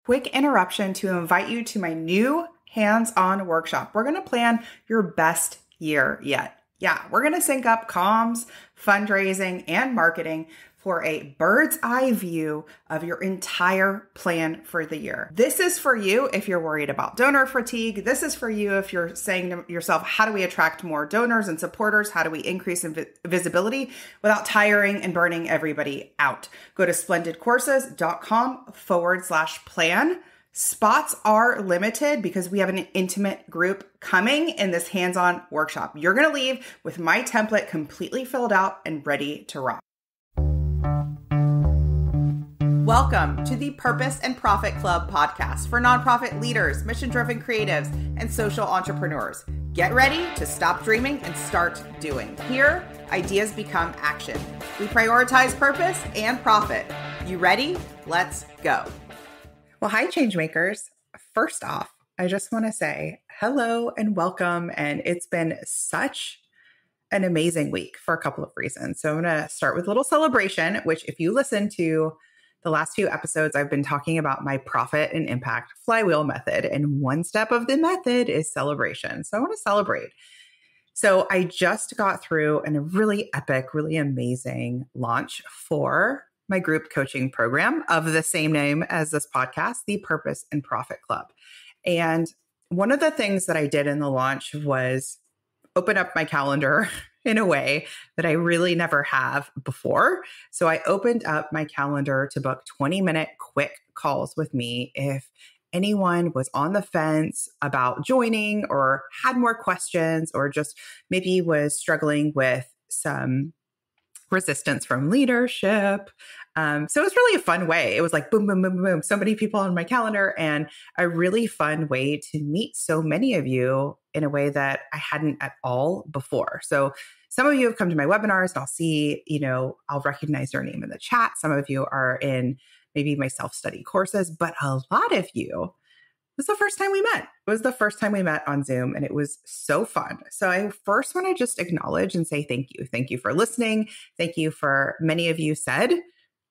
Quick interruption to invite you to my new hands-on workshop. We're going to plan your best year yet. Yeah, we're going to sync up comms, fundraising, and marketing for a bird's eye view of your entire plan for the year. This is for you if you're worried about donor fatigue. This is for you if you're saying to yourself, how do we attract more donors and supporters? How do we increase visibility without tiring and burning everybody out? Go to splendidcourses.com/plan. Spots are limited because we have an intimate group coming in this hands-on workshop. You're going to leave with my template completely filled out and ready to rock. Welcome to the Purpose and Profit Club podcast for nonprofit leaders, mission-driven creatives, and social entrepreneurs. Get ready to stop dreaming and start doing. Here, ideas become action. We prioritize purpose and profit. You ready? Let's go. Well, hi, Changemakers. First off, I just want to say hello and welcome. And it's been such an amazing week for a couple of reasons. So I'm going to start with a little celebration, which if you listen to the last few episodes, I've been talking about my profit and impact flywheel method. And one step of the method is celebration. So I want to celebrate. So I just got through a really epic, really amazing launch for my group coaching program of the same name as this podcast, the Purpose and Profit Club. And one of the things that I did in the launch was open up my calendar in a way that I really never have before. So I opened up my calendar to book 20-minute quick calls with me if anyone was on the fence about joining or had more questions or just maybe was struggling with some resistance from leadership. So it was really a fun way. It was like boom, boom, boom, boom. So many people on my calendar and a really fun way to meet so many of you in a way that I hadn't at all before. So some of you have come to my webinars and I'll see, I'll recognize your name in the chat. Some of you are in maybe my self-study courses, but a lot of you, it was the first time we met. It was the first time we met on Zoom and it was so fun. So I first want to just acknowledge and say thank you. Thank you for listening. Thank you for many of you said,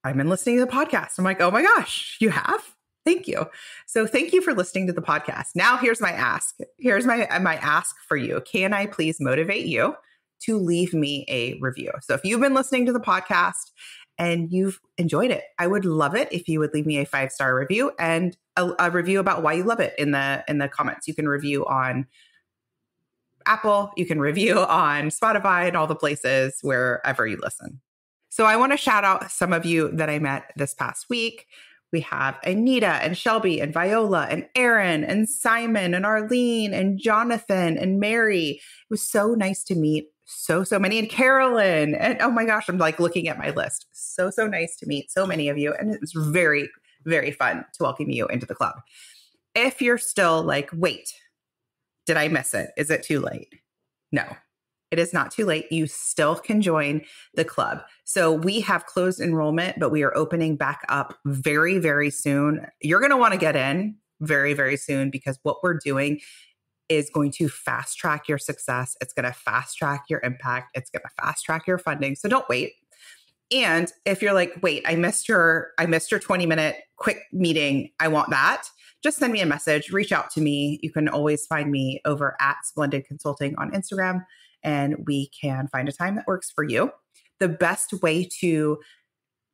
I've been listening to the podcast. I'm like, oh my gosh, you have? Thank you. So thank you for listening to the podcast. Now here's my ask. Here's my ask for you. Can I please motivate you to leave me a review? So if you've been listening to the podcast and you've enjoyed it, I would love it if you would leave me a 5-star review and a review about why you love it in the comments. You can review on Apple, you can review on Spotify and all the places wherever you listen. So I want to shout out some of you that I met this past week. We have Anita and Shelby and Viola and Aaron and Simon and Arlene and Jonathan and Mary. It was so nice to meet so many, and Carolyn. And oh my gosh, I'm like looking at my list. So nice to meet so many of you. And it was very, very fun to welcome you into the club. If you're still like, wait, did I miss it? Is it too late? No. It is not too late. You still can join the club. So we have closed enrollment, but we are opening back up very, very soon. You're going to want to get in very, very soon because what we're doing is going to fast track your success. It's going to fast track your impact. It's going to fast track your funding. So don't wait. And if you're like, wait, I missed your 20-minute quick meeting. I want that. Just send me a message, reach out to me. You can always find me over at Splendid Consulting on Instagram. And we can find a time that works for you. The best way to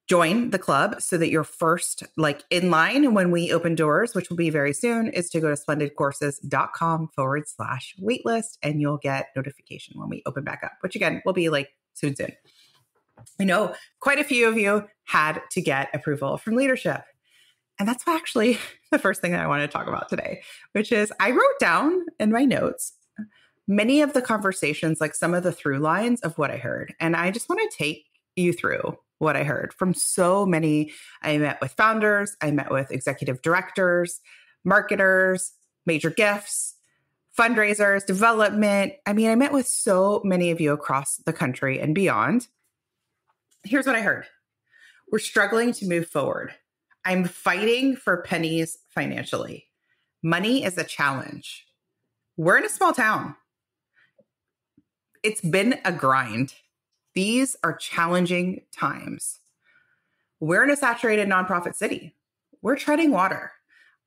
join the club so that you're first in line when we open doors, which will be very soon, is to go to splendidcourses.com/waitlist and you'll get notification when we open back up, which again, will be soon. I know quite a few of you had to get approval from leadership. And that's actually the first thing that I want to talk about today, which is I wrote down in my notes many of the conversations, some of the through lines of what I heard. And I just want to take you through what I heard from so many. I met with founders, I met with executive directors, marketers, major gifts, fundraisers, development. I met with so many of you across the country and beyond. Here's what I heard. We're struggling to move forward. I'm fighting for pennies financially. Money is a challenge. We're in a small town. It's been a grind. These are challenging times. We're in a saturated nonprofit city. We're treading water.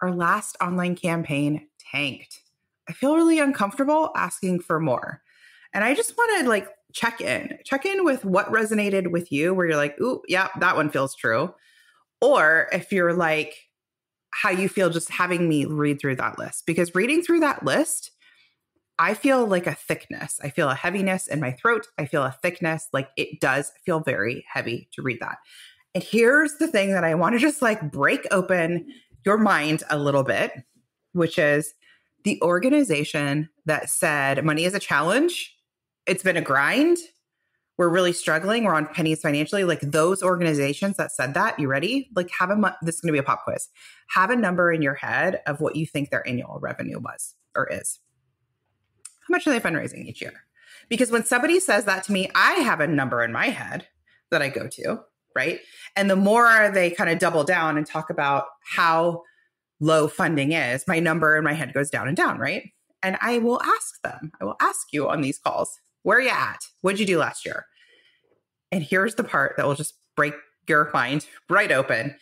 our last online campaign tanked. I feel really uncomfortable asking for more. And I just want to like check in with what resonated with you, where you're like, ooh, yeah, that one feels true. Or if you're like, how you feel just having me read through that list. Because reading through that list, I feel like a thickness. I feel a heaviness in my throat. I feel a thickness. Like it does feel very heavy to read that. And here's the thing that I want to just like break open your mind a little bit, which is the organization that said money is a challenge. It's been a grind. We're really struggling. We're on pennies financially. Like those organizations that said that, you ready? Like this is going to be a pop quiz. Have a number in your head of what you think their annual revenue was or is. How much are they fundraising each year? Because when somebody says that to me, I have a number in my head that I go to, right? And the more they kind of double down and talk about how low funding is, my number in my head goes down and down, right? And I will ask you on these calls, where are you at? What'd you do last year? And here's the part that will just break your mind right open,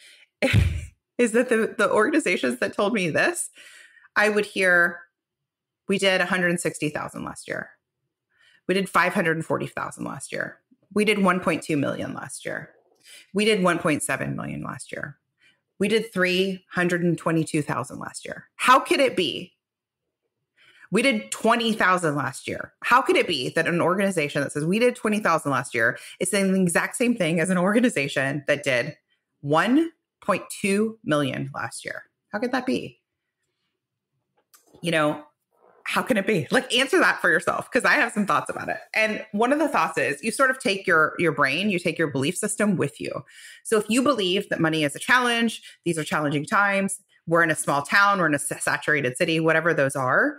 is that the organizations that told me this, I would hear, we did 160,000 last year. We did 540,000 last year. We did 1.2 million last year. We did 1.7 million last year. We did 322,000 last year. How could it be? We did 20,000 last year. How could it be that an organization that says we did 20,000 last year is saying the exact same thing as an organization that did 1.2 million last year? How could that be? How can it be? Like, answer that for yourself, because I have some thoughts about it. And one of the thoughts is you sort of take your brain, you take your belief system with you. So if you believe that money is a challenge, these are challenging times, we're in a small town, we're in a saturated city, whatever those are,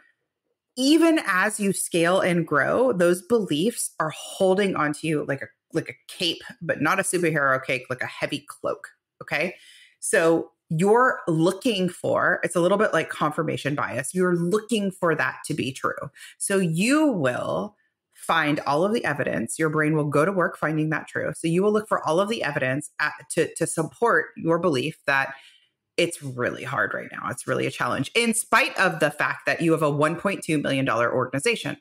even as you scale and grow, those beliefs are holding onto you like a cape, but not a superhero cape, like a heavy cloak. Okay. So you're looking for, it's a little bit like confirmation bias. You're looking for that to be true. So you will find all of the evidence. Your brain will go to work finding that true. So you will look for all of the evidence to support your belief that it's really hard right now. It's really a challenge, in spite of the fact that you have a $1.2 million organization.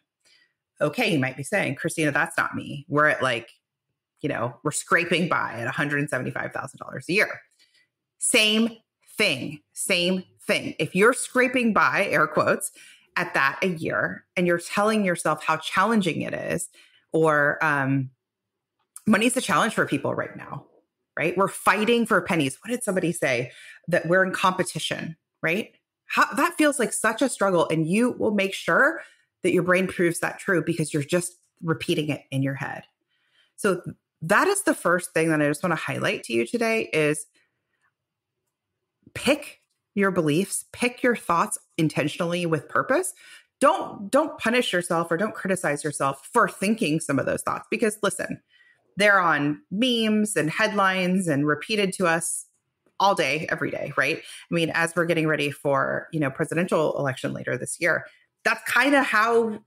Okay, you might be saying, Christina, that's not me. We're at we're scraping by at $175,000 a year. Same thing. If you're scraping by, air quotes, at that a year, and you're telling yourself how challenging it is, or money's a challenge for people right now, right? We're fighting for pennies. What did somebody say? That we're in competition, right? That feels like such a struggle. And you will make sure that your brain proves that true because you're just repeating it in your head. So that is the first thing that I just want to highlight to you today is pick your beliefs, pick your thoughts intentionally with purpose. Don't punish yourself or don't criticize yourself for thinking some of those thoughts, because listen, they're on memes and headlines and repeated to us all day, every day, right? I mean, as we're getting ready for, presidential election later this year, that's kind of how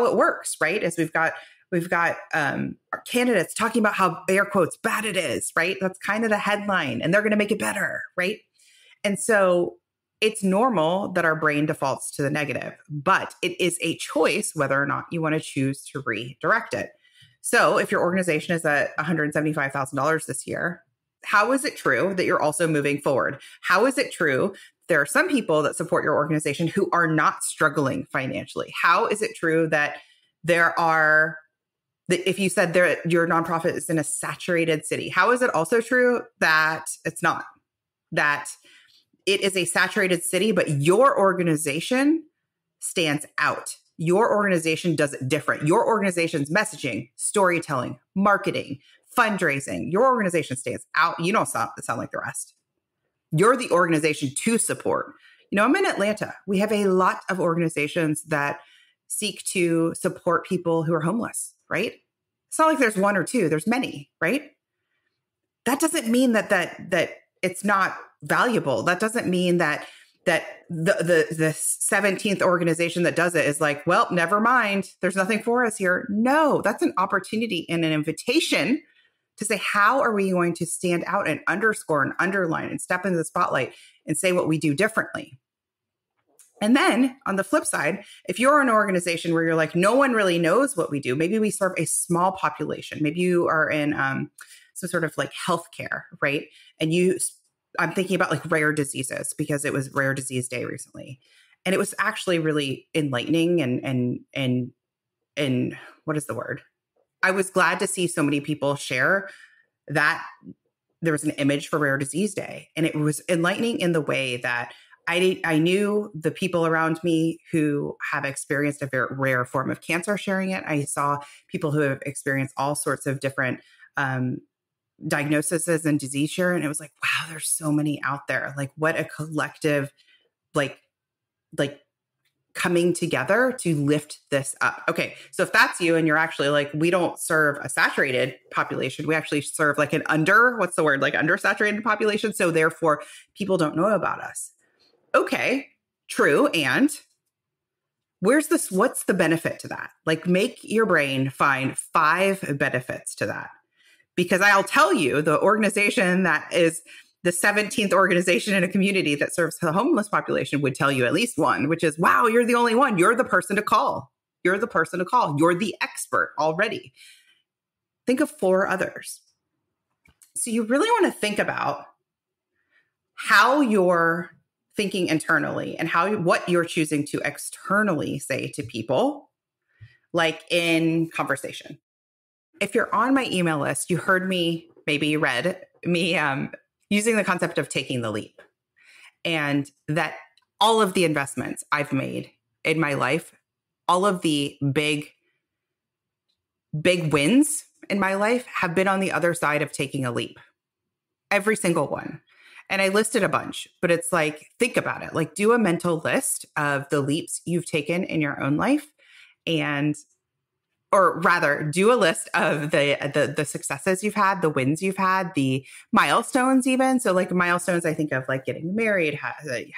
it works, right? As we've got our candidates talking about how, air quotes, bad it is, right? That's kind of the headline, and they're going to make it better, right? And so it's normal that our brain defaults to the negative, but it is a choice whether or not you want to choose to redirect it. So if your organization is at $175,000 this year, how is it true that you're also moving forward? How is it true there are some people that support your organization who are not struggling financially? How is it true that if you said your nonprofit is in a saturated city, how is it also true that it's not? That it is a saturated city, but your organization stands out. Your organization does it different. Your organization's messaging, storytelling, marketing, fundraising, your organization stands out. You don't sound like the rest. You're the organization to support. I'm in Atlanta. We have a lot of organizations that seek to support people who are homeless, right? It's not like there's one or two, there's many, right? That doesn't mean that it's not valuable. That doesn't mean that the 17th organization that does it is like, well, never mind. There's nothing for us here. No, that's an opportunity and an invitation to say, how are we going to stand out and underscore and underline and step into the spotlight and say what we do differently? And then on the flip side, if you're an organization where you're like, no one really knows what we do, maybe we serve a small population. Maybe you are in some sort of like healthcare, right? And I'm thinking about like rare diseases because it was Rare Disease Day recently. And it was actually really enlightening and what is the word? I was glad to see so many people share that there was an image for Rare Disease Day. And it was enlightening in the way that I knew the people around me who have experienced a very rare form of cancer sharing it. I saw people who have experienced all sorts of different diagnoses and disease share. And it was like, wow, there's so many out there. Like what a collective, like coming together to lift this up. Okay. So if that's you and you're actually like, we don't serve a saturated population, we actually serve like an undersaturated population. So therefore people don't know about us. Okay, true. And what's the benefit to that? Like make your brain find 5 benefits to that. Because I'll tell you, the organization that is the 17th organization in a community that serves the homeless population would tell you at least one, which is, wow, you're the only one. You're the person to call. You're the person to call. You're the expert already. Think of 4 others. So you really want to think about how you're thinking internally and what you're choosing to externally say to people, like in conversation. If you're on my email list, you heard me, maybe you read me using the concept of taking the leap, and that all of the investments I've made in my life, all of the big wins in my life have been on the other side of taking a leap. Every single one. And I listed a bunch, but it's like, think about it. Like do a mental list of the leaps you've taken in your own life, or rather do a list of the successes you've had, the wins you've had, the milestones even. So like milestones, I think of like getting married,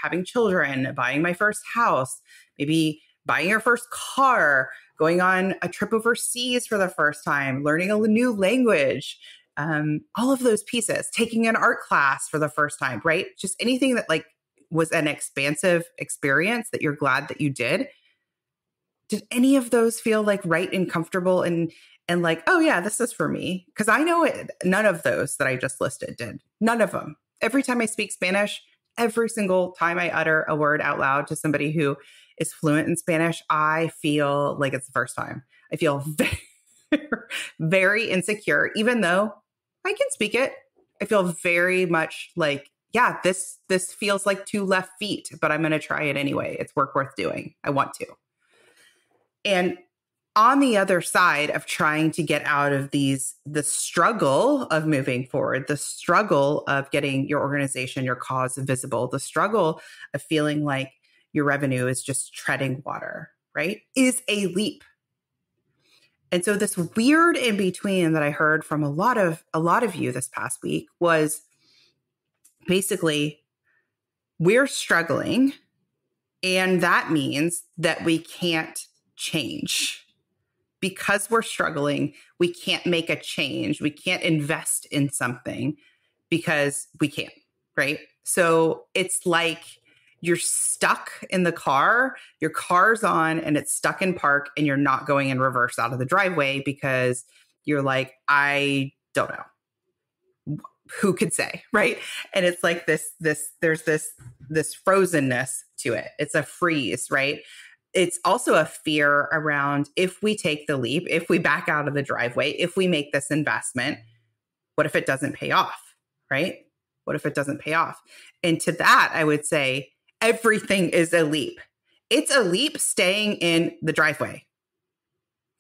having children, buying my first house, maybe buying your first car, going on a trip overseas for the first time, learning a new language, all of those pieces, taking an art class for the first time, right? Just anything that like was an expansive experience that you're glad that you did. Did any of those feel like right and comfortable and like, oh yeah, this is for me? Because I know none of those that I just listed did. None of them. Every time I speak Spanish, every single time I utter a word out loud to somebody who is fluent in Spanish, I feel like it's the first time. I feel very, very insecure, even though I can speak it. I feel very much like, yeah, this feels like 2 left feet, but I'm going to try it anyway. It's work worth doing. I want to. And on the other side of trying to get out of the struggle of moving forward, the struggle of getting your organization, your cause visible, the struggle of feeling like your revenue is just treading water, right, is a leap. And so this weird in between that I heard from a lot of you this past week was basically we're struggling, and that means that we can't change. Because we're struggling, we can't make a change. We can't invest in something because we can't, right? So it's like you're stuck in the car, your car's on and it's stuck in park, and you're not going in reverse out of the driveway because you're like, I don't know. Who could say, right? And it's like there's this frozenness to it. It's a freeze, right? It's also a fear around, if we take the leap, if we back out of the driveway, if we make this investment, what if it doesn't pay off, right? What if it doesn't pay off? And to that, I would say everything is a leap. It's a leap staying in the driveway.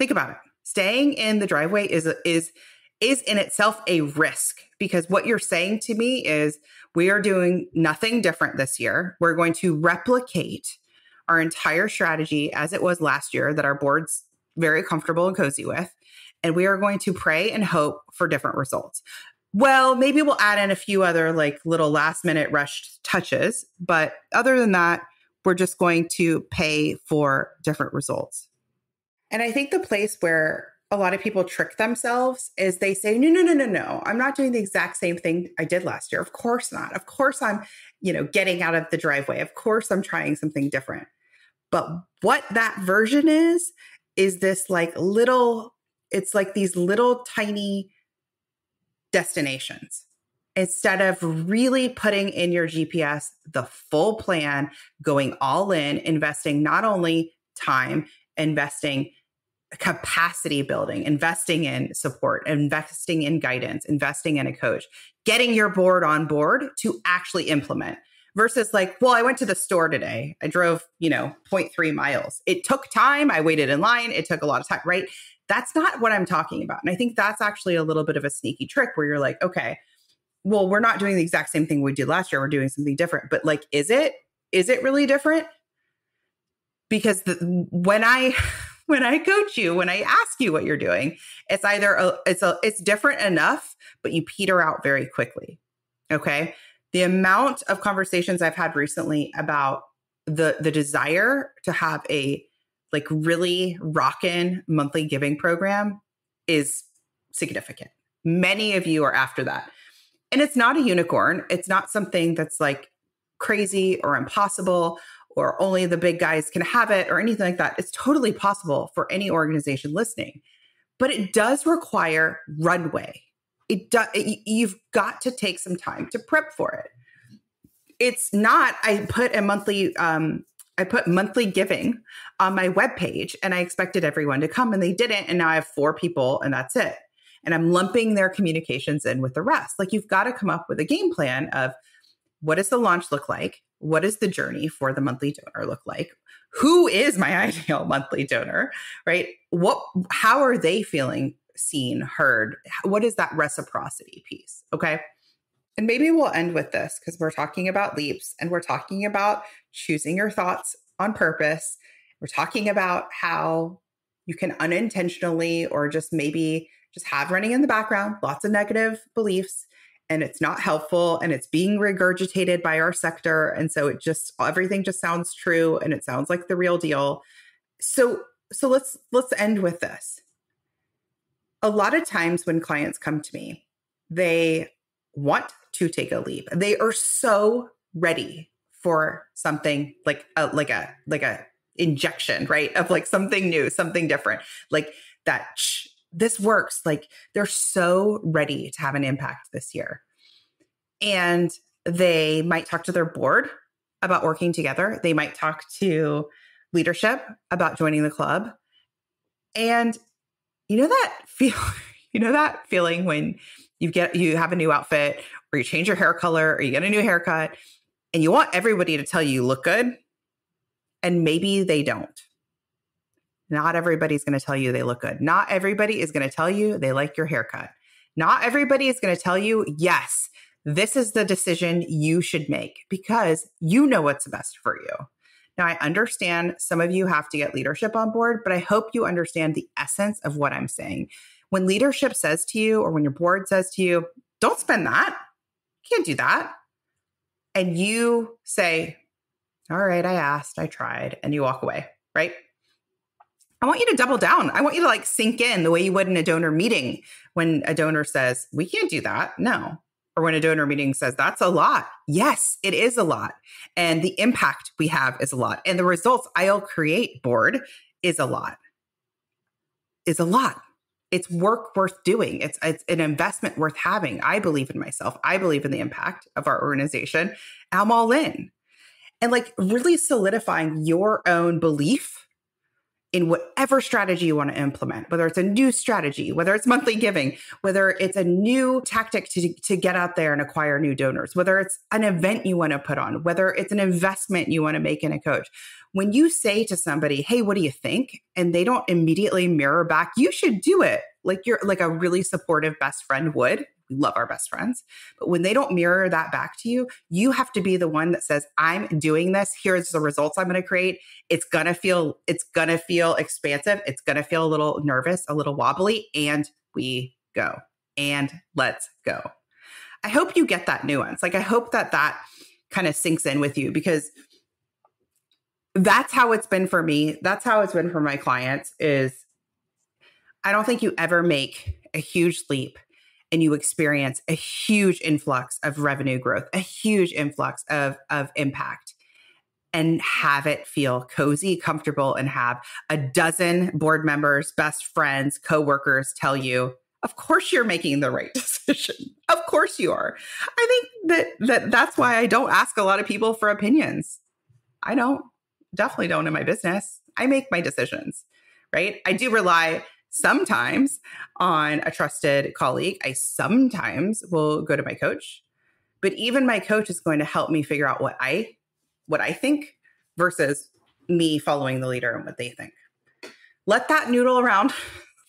Think about it. Staying in the driveway is in itself a risk, because what you're saying to me is we are doing nothing different this year. We're going to replicate our entire strategy as it was last year that our board's very comfortable and cozy with. And we are going to pray and hope for different results. Well, maybe we'll add in a few other like little last minute rushed touches. But other than that, we're just going to pay for different results. And I think the place where a lot of people trick themselves is they say, no. I'm not doing the exact same thing I did last year. Of course not. Of course I'm, getting out of the driveway. Of course I'm trying something different. But what that version is this it's like these little tiny destinations. Instead of really putting in your GPS the full plan, going all in, investing not only time, investing capacity building, investing in support, investing in guidance, investing in a coach, getting your board on board to actually implement versus like, well, I went to the store today. I drove, 0.3 miles. It took time. I waited in line. It took a lot of time, right? That's not what I'm talking about. And I think that's actually a little bit of a sneaky trick where you're like, okay, well, we're not doing the exact same thing we did last year. We're doing something different. But like, is it really different? Because when I coach you, when I ask you what you're doing, it's either it's different enough, but you peter out very quickly. Okay. The amount of conversations I've had recently about the desire to have a like really rockin' monthly giving program is significant. Many of you are after that. And it's not a unicorn. It's not something that's like crazy or impossible or only the big guys can have it or anything like that. It's totally possible for any organization listening, but it does require runway. You've got to take some time to prep for it. It's not, I put monthly giving on my webpage and I expected everyone to come and they didn't. And now I have 4 people and that's it. And I'm lumping their communications in with the rest. Like you've got to come up with a game plan of what does the launch look like? What does the journey for the monthly donor look like? Who is my ideal monthly donor, right? How are they feeling seen, heard? What is that reciprocity piece? Okay. And maybe we'll end with this because we're talking about leaps and we're talking about choosing your thoughts on purpose. We're talking about how you can unintentionally or just maybe just have running in the background lots of negative beliefs and it's not helpful and it's being regurgitated by our sector. And so everything just sounds true and it sounds like the real deal. So let's end with this. A lot of times when clients come to me, they want to take a leap. They are so ready for something like a injection, right? Of like something new, something different, like that. This works. Like they're so ready to have an impact this year. And they might talk to their board about working together. They might talk to leadership about joining the club. And you know that feeling when you have a new outfit or you change your hair color or you get a new haircut and you want everybody to tell you look good. And maybe they don't. Not everybody's going to tell you they look good. Not everybody is going to tell you they like your haircut. Not everybody is going to tell you, yes, this is the decision you should make because you know what's best for you. Now, I understand some of you have to get leadership on board, but I hope you understand the essence of what I'm saying. When leadership says to you or when your board says to you, don't spend that, can't do that. And you say, all right, I asked, I tried, and you walk away, right? I want you to double down. I want you to like sink in the way you would in a donor meeting when a donor says, we can't do that. No. Or when a donor meeting says, that's a lot. Yes, it is a lot. And the impact we have is a lot. And the results I'll create board is a lot. It's work worth doing. It's an investment worth having. I believe in myself. I believe in the impact of our organization. I'm all in. And like really solidifying your own belief in whatever strategy you want to implement, whether it's a new strategy, whether it's monthly giving, whether it's a new tactic to get out there and acquire new donors, whether it's an event you want to put on, whether it's an investment you want to make in a coach. When you say to somebody, hey, what do you think? And they don't immediately mirror back, you should do it. Like you're like a really supportive best friend would. We love our best friends. But when they don't mirror that back to you, you have to be the one that says, I'm doing this. Here's the results I'm going to create. It's going to feel expansive. It's going to feel a little nervous, a little wobbly, and we go. And let's go. I hope you get that nuance. Like I hope that kind of sinks in with you because that's how it's been for me. That's how it's been for my clients is I don't think you ever make a huge leap and you experience a huge influx of revenue growth, a huge influx of impact, and have it feel cozy, comfortable, and have a dozen board members, best friends, coworkers tell you, of course you're making the right decision. Of course you are. I think that's why I don't ask a lot of people for opinions. I definitely don't in my business. I make my decisions, right? I do rely sometimes on a trusted colleague. I sometimes will go to my coach, but even my coach is going to help me figure out what I think versus me following the leader and what they think. Let that noodle around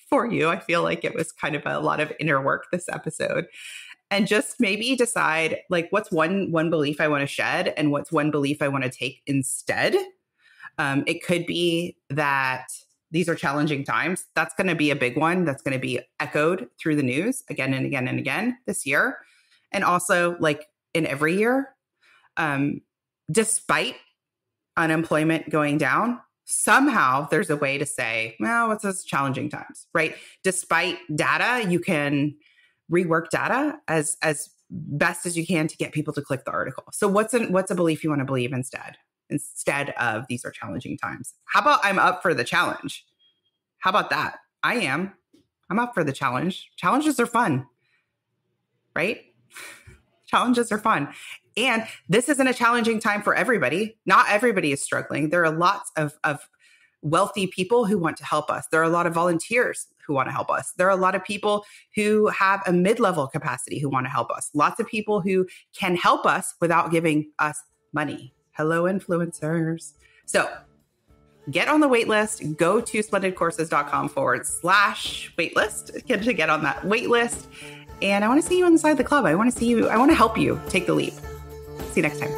for you. I feel like it was kind of a lot of inner work this episode. And just maybe decide like what's one belief I want to shed and what's one belief I want to take instead. It could be that these are challenging times. That's going to be a big one. That's going to be echoed through the news again and again and again this year. And also like in every year, despite unemployment going down, somehow there's a way to say, well, what's those challenging times, right? Despite data, you can rework data as best as you can to get people to click the article. So what's a belief you want to believe instead of these are challenging times? How about I'm up for the challenge? How about that? I'm up for the challenge. Challenges are fun, right? Challenges are fun. And this isn't a challenging time for everybody. Not everybody is struggling. There are lots of wealthy people who want to help us. There are a lot of volunteers who want to help us. There are a lot of people who have a mid-level capacity who want to help us. Lots of people who can help us without giving us money. Hello, influencers. So get on the wait list. Go to splendidcourses.com/waitlist to get on that wait list. And I want to see you inside the club. I want to help you take the leap. See you next time.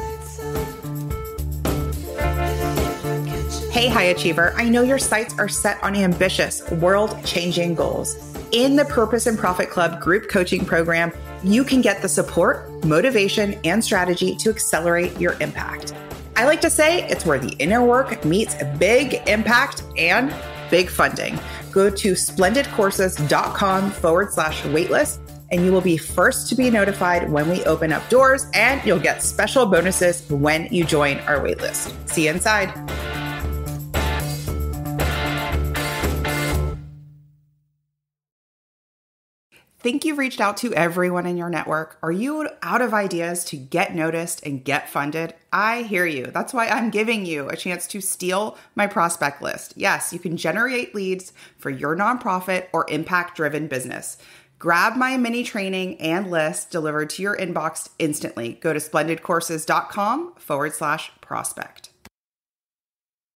Hey, high achiever. I know your sights are set on ambitious, world-changing goals. In the Purpose and Profit Club group coaching program, you can get the support, motivation, and strategy to accelerate your impact. I like to say it's where the inner work meets big impact and big funding. Go to splendidcourses.com/waitlist. And you will be first to be notified when we open up doors, and you'll get special bonuses when you join our waitlist. See you inside. Think you've reached out to everyone in your network? Are you out of ideas to get noticed and get funded? I hear you. That's why I'm giving you a chance to steal my prospect list. Yes, you can generate leads for your nonprofit or impact-driven business. Grab my mini training and list delivered to your inbox instantly. Go to splendidcourses.com/prospect.